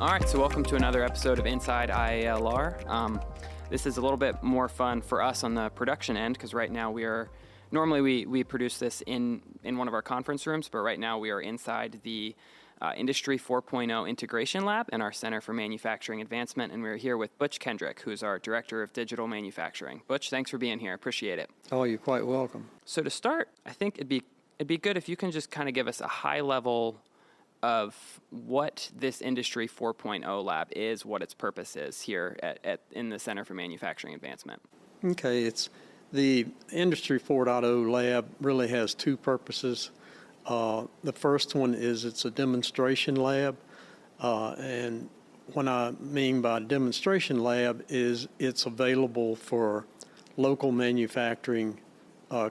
All right, so welcome to another episode of Inside IALR. This is a little bit more fun for us on the production end because right now normally we produce this in one of our conference rooms, but right now we are inside the Industry 4.0 Integration Lab in our Center for Manufacturing Advancement, and we're here with Butch Kendrick, who's our Director of Digital Manufacturing. Butch, thanks for being here. Appreciate it. Oh, you're quite welcome. So to start, I think it'd be good if you can just kind of give us a high level of what this Industry 4.0 Lab is, what its purpose is here in the Center for Manufacturing Advancement. Okay, it's the Industry 4.0 Lab really has two purposes. The first one is it's a demonstration lab, and what I mean by demonstration lab is it's available for local manufacturing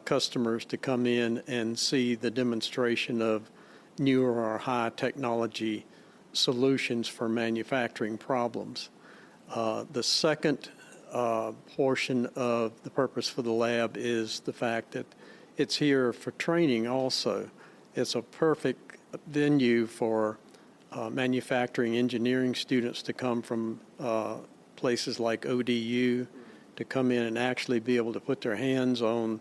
customers to come in and see the demonstration of newer or high technology solutions for manufacturing problems. The second portion of the purpose for the lab is the fact that it's here for training also. It's a perfect venue for manufacturing engineering students to come from places like ODU to come in and actually be able to put their hands on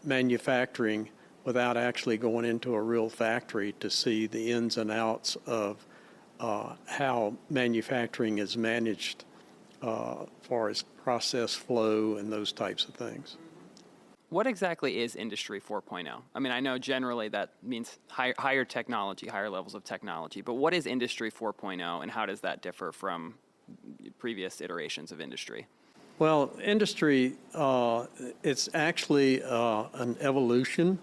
manufacturing without actually going into a real factory to see the ins and outs of how manufacturing is managed as far as process flow and those types of things. What exactly is Industry 4.0? I mean, I know generally that means higher technology, higher levels of technology, but what is Industry 4.0 and how does that differ from previous iterations of industry? Well, industry, it's actually an evolution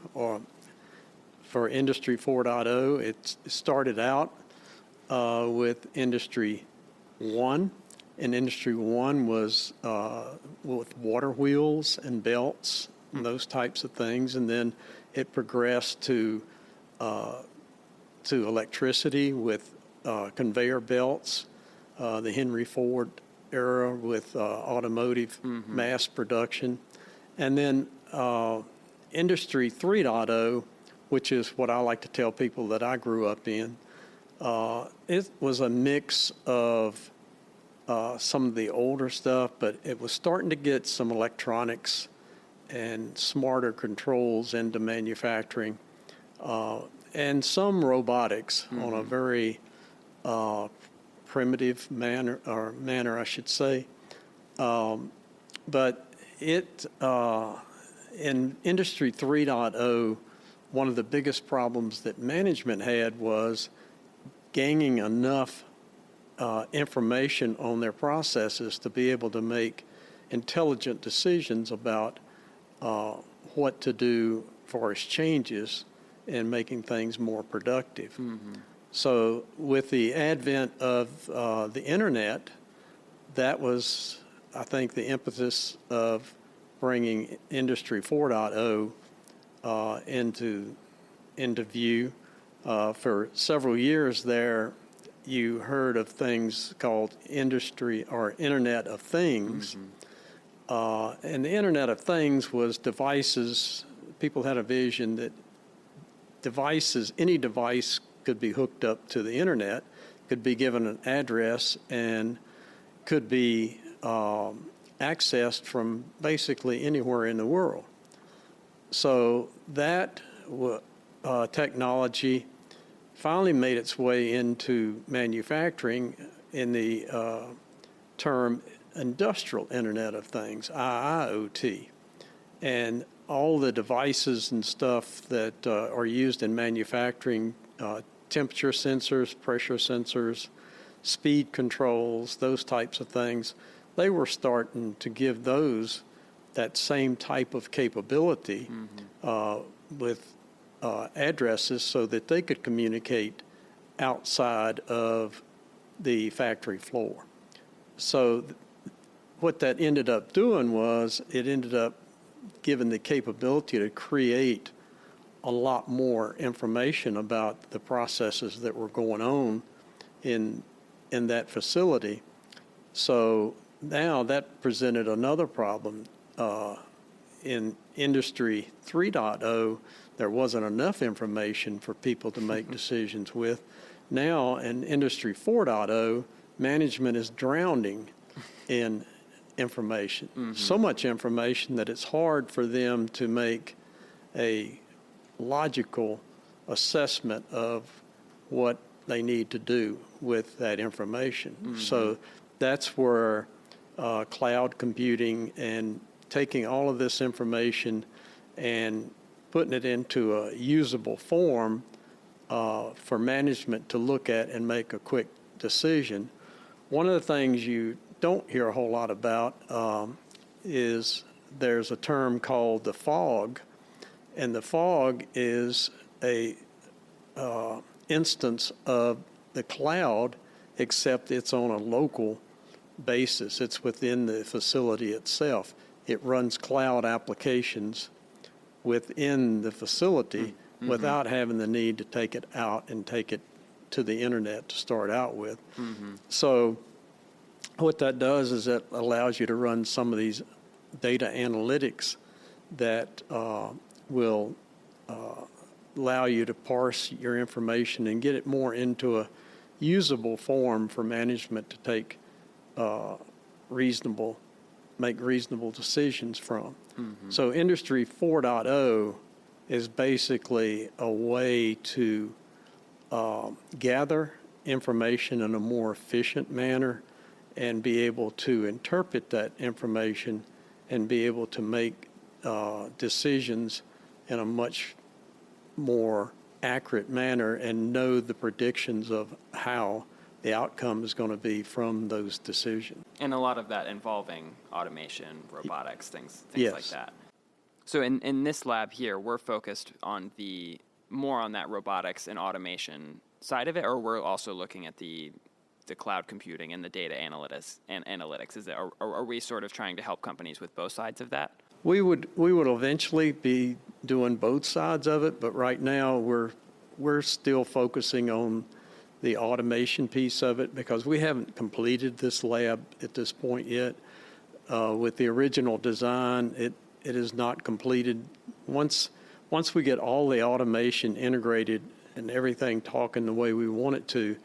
for Industry 4.0. It started out with Industry 1, and Industry 1 was with water wheels and belts and those types of things, and then it progressed to electricity with conveyor belts, the Henry Ford era with automotive mass production. And then Industry 3.0, which is what I like to tell people that I grew up in, it was a mix of some of the older stuff, but it was starting to get some electronics and smarter controls into manufacturing, and some robotics on a very primitive manner, I should say. But in Industry 3.0, one of the biggest problems that management had was gaining enough information on their processes to be able to make intelligent decisions about what to do for its changes and making things more productive. So with the advent of the internet, that was, I think, the impetus of bringing Industry 4.0 into view. For several years there, you heard of things called industry or Internet of Things. And the Internet of Things was devices. People had a vision that any device could be hooked up to the internet, could be given an address, and could be accessed from basically anywhere in the world. So that technology finally made its way into manufacturing in the term Industrial Internet of Things, IIoT. And all the devices and stuff that are used in manufacturing, temperature sensors, pressure sensors, speed controls, those types of things, they were starting to give those that same type of capability with addresses so that they could communicate outside of the factory floor. So what that ended up doing was it ended up giving the capability to create a lot more information about the processes that were going on in that facility. So now that presented another problem. In Industry 3.0, there wasn't enough information for people to make decisions with Now in Industry 4.0, management is drowning in information. So much information that it's hard for them to make a logical assessment of what they need to do with that information. So that's where cloud computing and taking all of this information and putting it into a usable form for management to look at and make a quick decision. One of the things you don't hear a whole lot about is there's a term called the fog, and the fog is a instance of the cloud, except it's on a local basis. It's within the facility itself. It runs cloud applications within the facility without having the need to take it out and take it to the internet to start out with. So what that does is it allows you to run some of these data analytics that will allow you to parse your information and get it more into a usable form for management to take make reasonable decisions from. So Industry 4.0 is basically a way to gather information in a more efficient manner and be able to interpret that information and be able to make decisions in a much more accurate manner and know the predictions of how the outcome is going to be from those decisions. And a lot of that involving automation, robotics, things Yes. like that. So in this lab here, we're focused on more on that robotics and automation side of it, or we're also looking at the cloud computing and the data analytics. Is it, are we sort of trying to help companies with both sides of that? We would eventually be doing both sides of it, but right now we're still focusing on the automation piece of it because we haven't completed this lab at this point yet. With the original design, it is not completed. Once we get all the automation integrated and everything talking the way we want it to,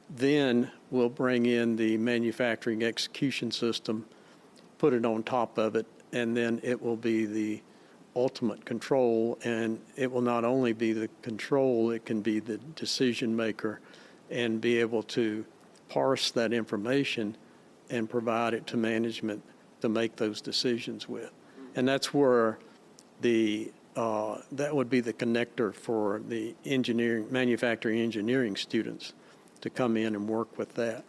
then we'll bring in the manufacturing execution system, put it on top of it, and then it will be the ultimate control. And it will not only be the control, it can be the decision maker and be able to parse that information and provide it to management to make those decisions with. And that's where that would be the connector for the manufacturing engineering students to come in and work with that.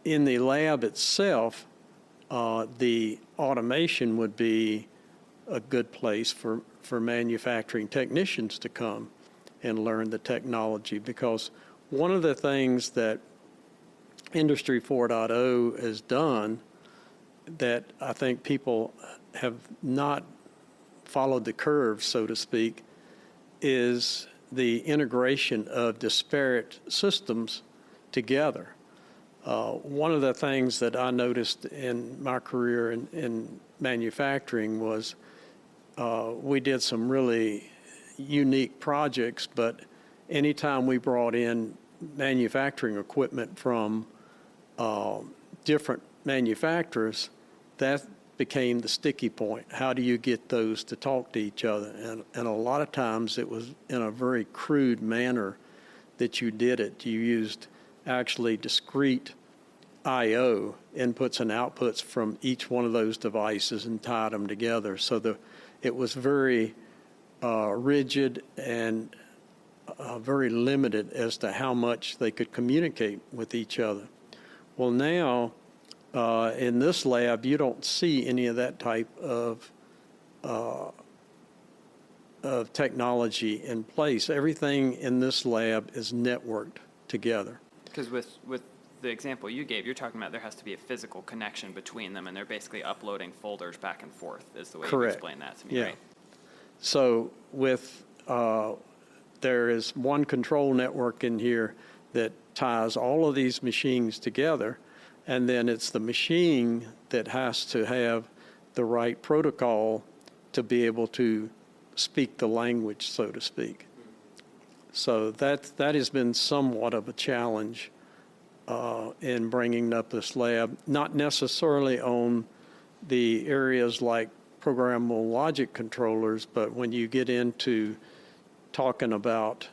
In the lab itself, the automation would be a good place for manufacturing technicians to come and learn the technology, because one of the things that Industry 4.0 has done that I think people have not followed the curve, so to speak, is the integration of disparate systems together. One of the things that I noticed in my career in manufacturing was we did some really unique projects, but anytime we brought in manufacturing equipment from different manufacturers, that became the sticky point. How do you get those to talk to each other? And a lot of times it was in a very crude manner that you did it. You used actually discrete I/O, inputs and outputs from each one of those devices, and tied them together. So it was very rigid and very limited as to how much they could communicate with each other. Well, now in this lab, you don't see any of that type of technology in place. Everything in this lab is networked together. Because with the example you gave, you're talking about there has to be a physical connection between them, and they're basically uploading folders back and forth, is the way you explain that to me, yeah. Right? So there is one control network in here that ties all of these machines together, and then it's the machine that has to have the right protocol to be able to speak the language, so to speak. So that has been somewhat of a challenge in bringing up this lab, not necessarily on the areas like programmable logic controllers, but when you get into talking about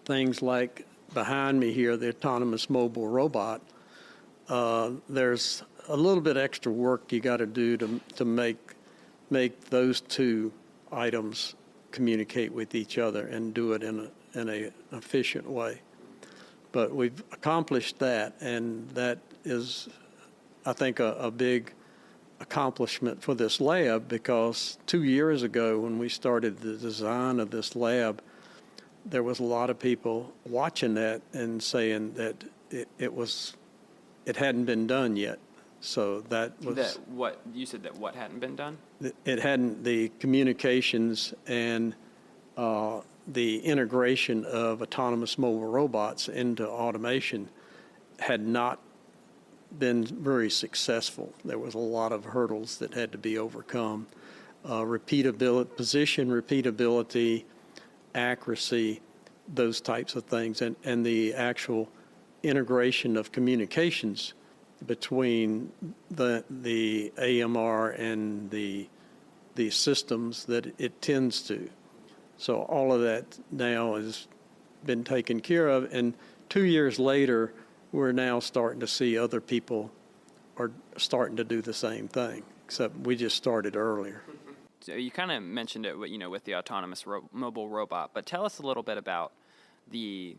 things like behind me here, the autonomous mobile robot, there's a little bit extra work you got to do to make those two items communicate with each other and do it in an efficient way. But we've accomplished that, and that is, I think, a big accomplishment for this lab, because 2 years ago when we started the design of this lab, there was a lot of people watching that and saying that it hadn't been done yet. So that was what hadn't been done? It hadn't, the communications and the integration of autonomous mobile robots into automation had not been very successful. There was a lot of hurdles that had to be overcome. Repeatability, position repeatability, accuracy, those types of things, and the actual integration of communications between the AMR and the systems that it tends to. So all of that now has been taken care of, and 2 years later, we're now starting to see other people are starting to do the same thing, except we just started earlier. So you kind of mentioned it, with the autonomous mobile robot, but tell us a little bit about the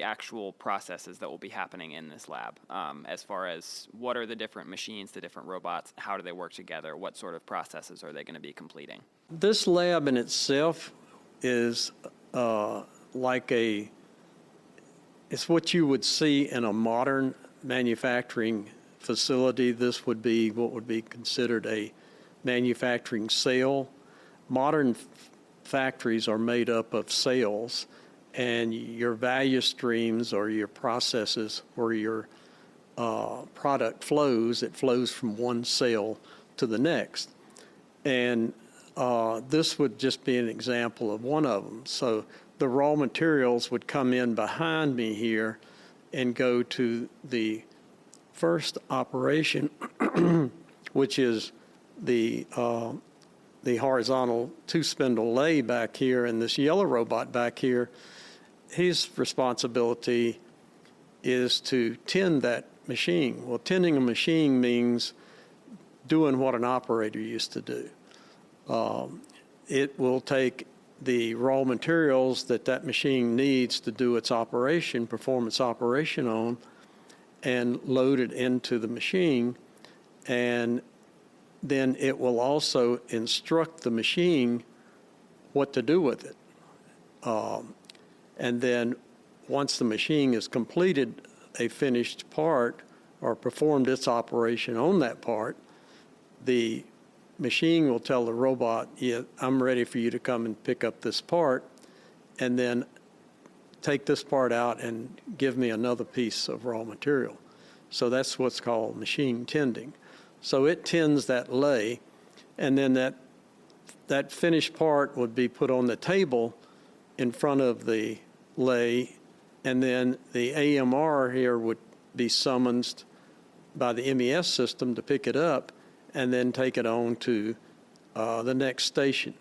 actual processes that will be happening in this lab, as far as what are the different machines, the different robots, how do they work together, what sort of processes are they going to be completing? This lab in itself is it's what you would see in a modern manufacturing facility. This would be what would be considered a manufacturing cell. Modern factories are made up of cells, and your value streams or your processes where your product flows, it flows from one cell to the next. And this would just be an example of one of them. So the raw materials would come in behind me here and go to the first operation, which is the horizontal two-spindle lathe back here, and this yellow robot back here, his responsibility is to tend that machine. Well, tending a machine means doing what an operator used to do. It will take the raw materials that machine needs to do its operation, perform its operation on, and load it into the machine, and then it will also instruct the machine what to do with it. And then once the machine has completed a finished part or performed its operation on that part, the machine will tell the robot, yeah, I'm ready for you to come and pick up this part, and then take this part out and give me another piece of raw material. So that's what's called machine tending. So it tends that lay, and then that finished part would be put on the table in front of the lay, and then the AMR here would be summoned by the MES system to pick it up and then take it on to the next station,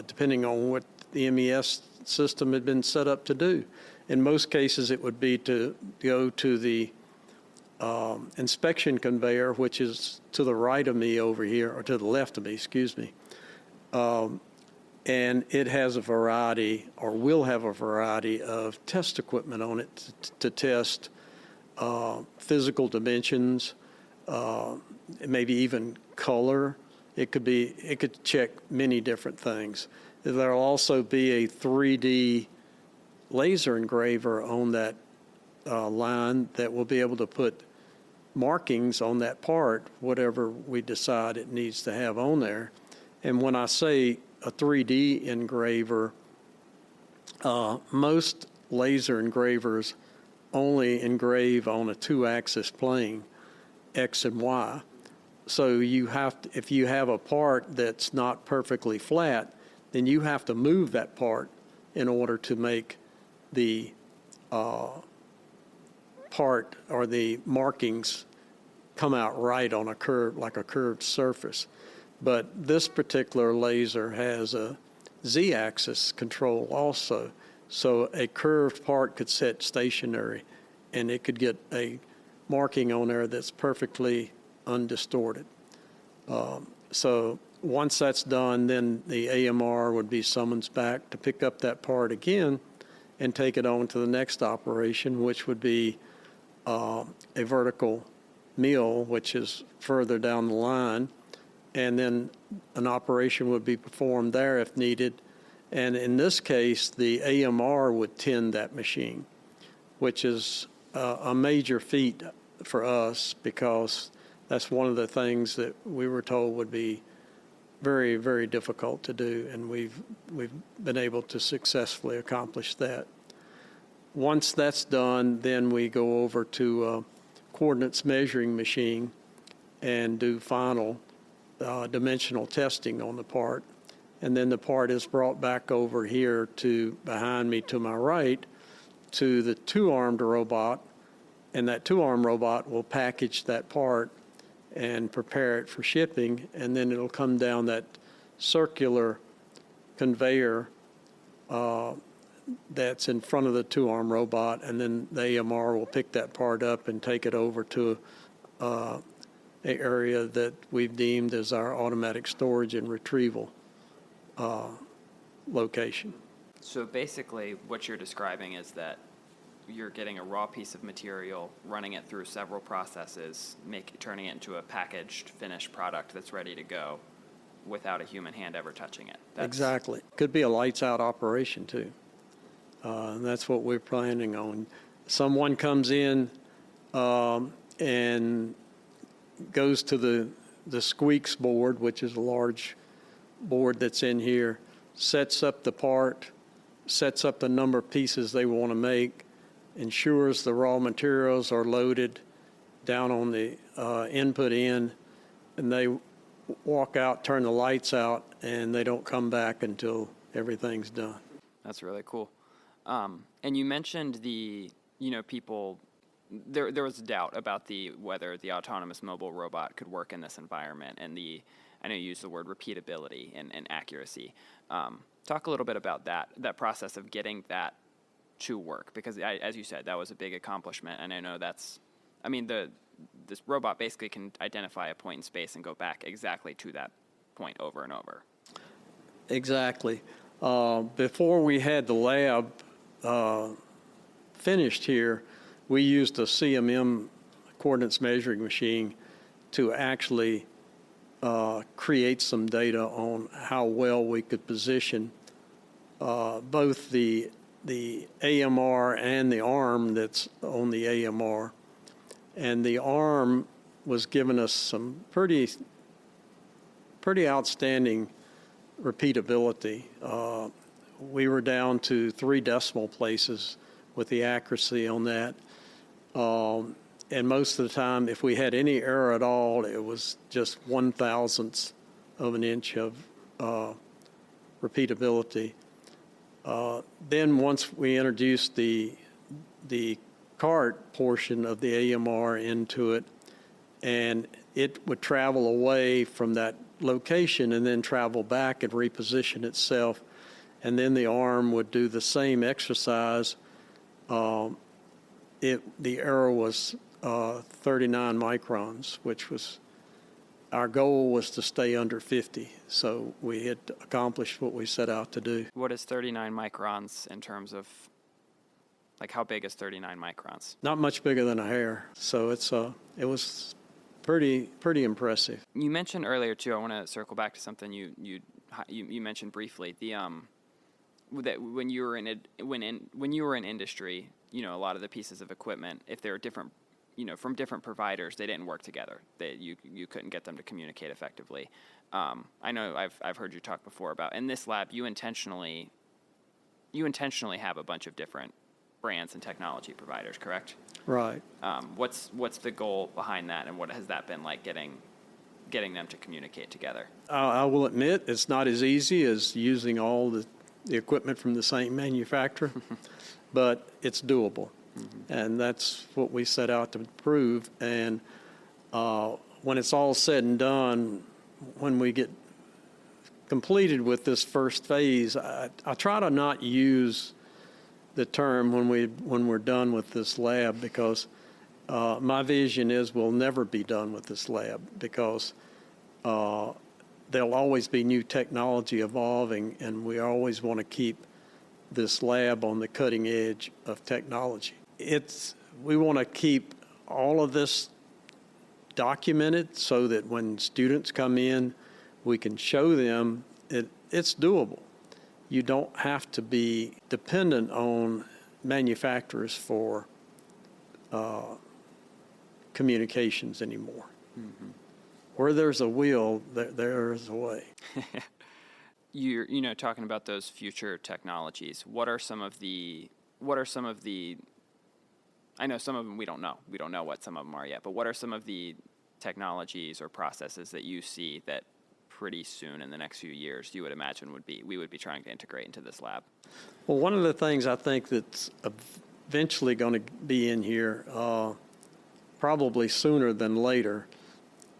depending on what the MES system had been set up to do. In most cases, it would be to go to the inspection conveyor, which is to the right of me over here, or to the left of me, excuse me. And it has a variety, or will have a variety, of test equipment on it to test physical dimensions, maybe even color. It could check many different things. There'll also be a 3D laser engraver on that line that will be able to put markings on that part, whatever we decide it needs to have on there. And when I say a 3D engraver, most laser engravers only engrave on a two-axis plane, X and Y. So you have to, if you have a part that's not perfectly flat, then you have to move that part in order to make the part or the markings come out right on a curve, like a curved surface. But this particular laser has a Z-axis control also. So a curved part could sit stationary, and it could get a marking on there that's perfectly undistorted. So once that's done, then the AMR would be summoned back to pick up that part again and take it on to the next operation, which would be a vertical mill, which is further down the line, and then an operation would be performed there if needed. And in this case, the AMR would tend that machine, which is a major feat for us, because that's one of the things that we were told would be very, very difficult to do, and we've been able to successfully accomplish that. Once that's done, then we go over to a coordinates measuring machine and do final dimensional testing on the part. And then the part is brought back over here to behind me to my right to the two-armed robot, and that two-armed robot will package that part and prepare it for shipping, and then it'll come down that circular conveyor that's in front of the two-arm robot, and then the AMR will pick that part up and take it over to an area that we've deemed as our automatic storage and retrieval location. So basically what you're describing is that you're getting a raw piece of material, running it through several processes, turning it into a packaged, finished product that's ready to go without a human hand ever touching it. Exactly. Could be a lights-out operation, too. And that's what we're planning on. Someone comes in and goes to the squeaks board, which is a large board that's in here, sets up the part, sets up the number of pieces they want to make, ensures the raw materials are loaded down on the input end, and they walk out, turn the lights out, and they don't come back until everything's done. That's really cool. And you mentioned people, there was doubt about whether the autonomous mobile robot could work in this environment, and I know you used the word repeatability and accuracy. Talk a little bit about that process of getting that to work, because as you said, that was a big accomplishment, and I know this robot basically can identify a point in space and go back exactly to that point over and over. Exactly. Before we had the lab finished here, we used a CMM, coordinates measuring machine, to actually create some data on how well we could position both the AMR and the arm that's on the AMR. And the arm was giving us some pretty outstanding repeatability. We were down to 3 decimal places with the accuracy on that. And most of the time, if we had any error at all, it was just 1/1000th of an inch of repeatability. Then once we introduced the cart portion of the AMR into it, and it would travel away from that location and then travel back and reposition itself, and then the arm would do the same exercise. The error was 39 microns, which was our goal was to stay under 50. So we had accomplished what we set out to do. What is 39 microns in terms of, how big is 39 microns? Not much bigger than a hair. So it was pretty impressive. You mentioned earlier too, I want to circle back to something you mentioned briefly. That when you were in industry, a lot of the pieces of equipment, if they were different, from different providers, they didn't work together. You couldn't get them to communicate effectively. I know I've heard you talk before about in this lab you intentionally have a bunch of different brands and technology providers, correct? Right. What's the goal behind that, and what has that been like getting getting them to communicate together? I will admit it's not as easy as using all the equipment from the same manufacturer, but it's doable. And that's what we set out to prove. And when it's all said and done, when we get completed with this first phase, I try to not use the term when we're done with this lab, because my vision is we'll never be done with this lab, because there'll always be new technology evolving, and we always want to keep this lab on the cutting edge of technology. We want to keep all of this documented so that when students come in, we can show them it's doable. You don't have to be dependent on manufacturers for communications anymore. Mm-hmm. Where there's a will, there's a way. You're talking about those future technologies. What are some of the I know some of them we don't know. We don't know what some of them are yet, but what are some of the technologies or processes that you see that pretty soon in the next few years you would imagine we would be trying to integrate into this lab? Well, one of the things I think that's eventually going to be in here, probably sooner than later,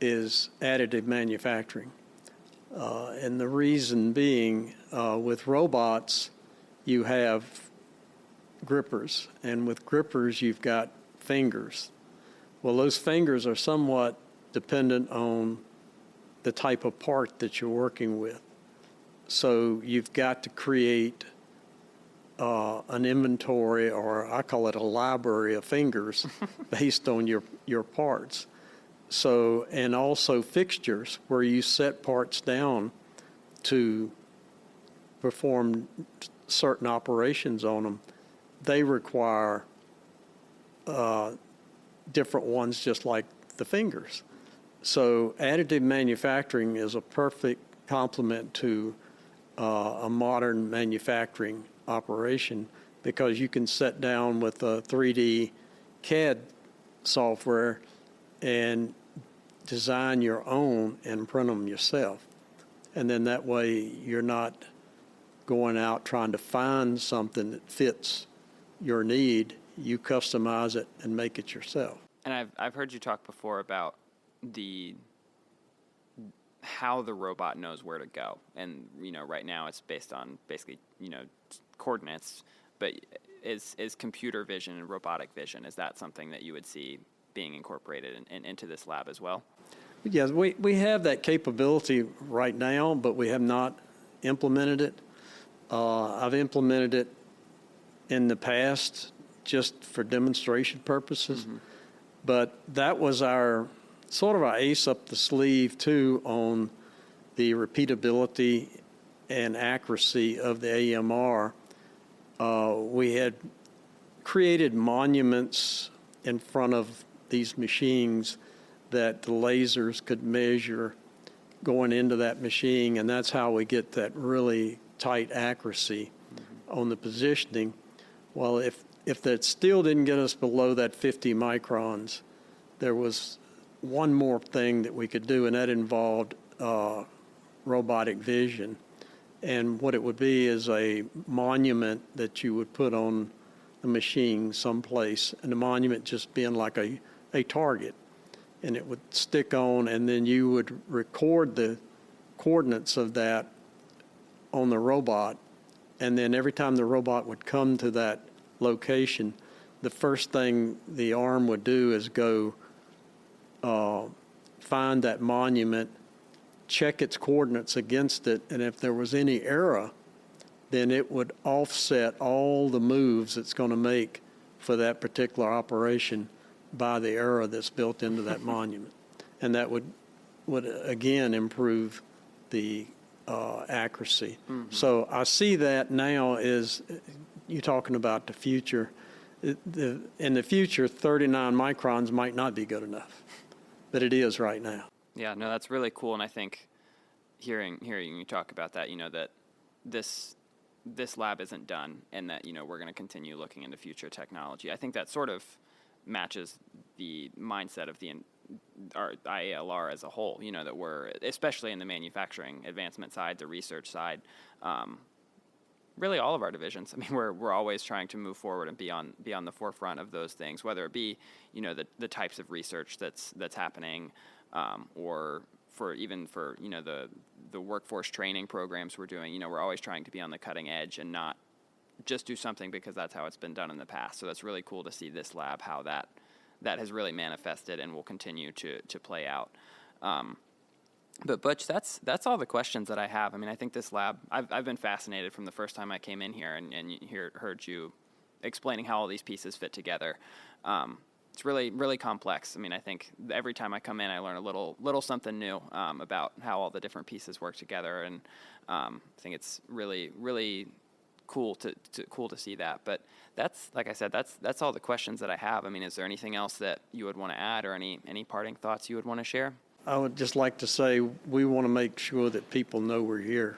is additive manufacturing. And the reason being, with robots, you have grippers, and with grippers, you've got fingers. Well, those fingers are somewhat dependent on the type of part that you're working with. So you've got to create an inventory, or I call it a library of fingers, based on your parts. So, and also fixtures where you set parts down to perform certain operations on them. They require different ones, just like the fingers. So additive manufacturing is a perfect complement to a modern manufacturing operation, because you can sit down with a 3D CAD software and design your own and print them yourself. And then that way you're not going out trying to find something that fits your need. You customize it and make it yourself. And I've heard you talk before about how the robot knows where to go. And, right now it's based on basically, coordinates, but is computer vision and robotic vision, is that something that you would see being incorporated into this lab as well? Yes, we have that capability right now, but we have not implemented it. I've implemented it in the past just for demonstration purposes, but that was our ace up the sleeve too on the repeatability and accuracy of the AMR. We had created monuments in front of these machines that the lasers could measure going into that machine, and that's how we get that really tight accuracy on the positioning. Well, if that still didn't get us below that 50 microns, there was one more thing that we could do, and that involved robotic vision. And what it would be is a monument that you would put on the machine someplace, and the monument just being like a target. And it would stick on, and then you would record the coordinates of that on the robot. And then every time the robot would come to that location, the first thing the arm would do is go find that monument, check its coordinates against it, and if there was any error, then it would offset all the moves it's going to make for that particular operation by the error that's built into that monument. And that would again improve the accuracy. So I see that now as you talking about the future. In the future, 39 microns might not be good enough, but it is right now. Yeah, no, that's really cool. And I think hearing you talk about that, that this lab isn't done, and that, we're going to continue looking into future technology. I think that sort of matches the mindset of our IALR as a whole, that we're, especially in the manufacturing advancement side, the research side, really all of our divisions. I mean, we're always trying to move forward and be on the forefront of those things, whether it be, the types of research that's happening, or for the workforce training programs we're doing. We're always trying to be on the cutting edge and not just do something because that's how it's been done in the past. So that's really cool to see this lab, how that has really manifested and will continue to play out. But Butch, that's all the questions that I have. I mean, I think this lab, I've been fascinated from the first time I came in here and heard you explaining how all these pieces fit together. It's really, really complex. I mean, I think every time I come in, I learn a little something new about how all the different pieces work together, and I think it's really, really cool to see that. But that's, like I said, that's all the questions that I have. I mean, is there anything else that you would want to add, or any parting thoughts you would want to share? I would just like to say we want to make sure that people know we're here,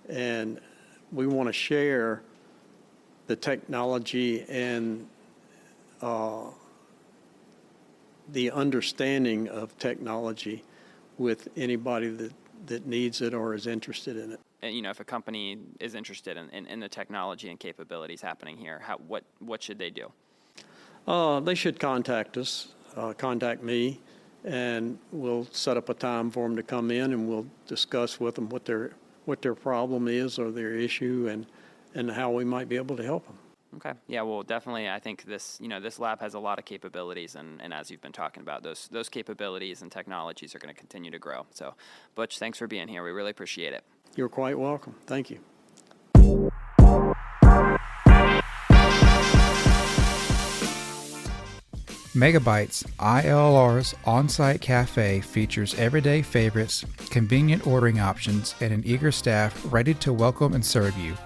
and we want to share the technology and the understanding of technology with anybody that needs it or is interested in it. And, if a company is interested in the technology and capabilities happening here, what should they do? They should contact us, contact me, and we'll set up a time for them to come in, and we'll discuss with them what their problem is or their issue, and how we might be able to help them. Okay. Yeah, well, definitely, I think this lab has a lot of capabilities, and as you've been talking about, those capabilities and technologies are going to continue to grow. So, Butch, thanks for being here. We really appreciate it. You're quite welcome. Thank you. Megabytes, IALR's on-site cafe, features everyday favorites, convenient ordering options, and an eager staff ready to welcome and serve you.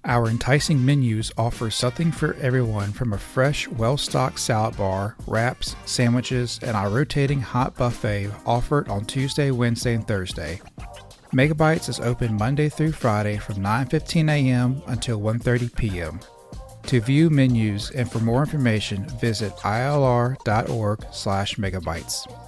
Our enticing menus offer something for everyone, from a fresh, well-stocked salad bar, wraps, sandwiches, and our rotating hot buffet offered on Tuesday, Wednesday, and Thursday. Megabytes is open Monday through Friday from 9:15 a.m. until 1:30 p.m. To view menus and for more information, visit IALR.org/megabytes.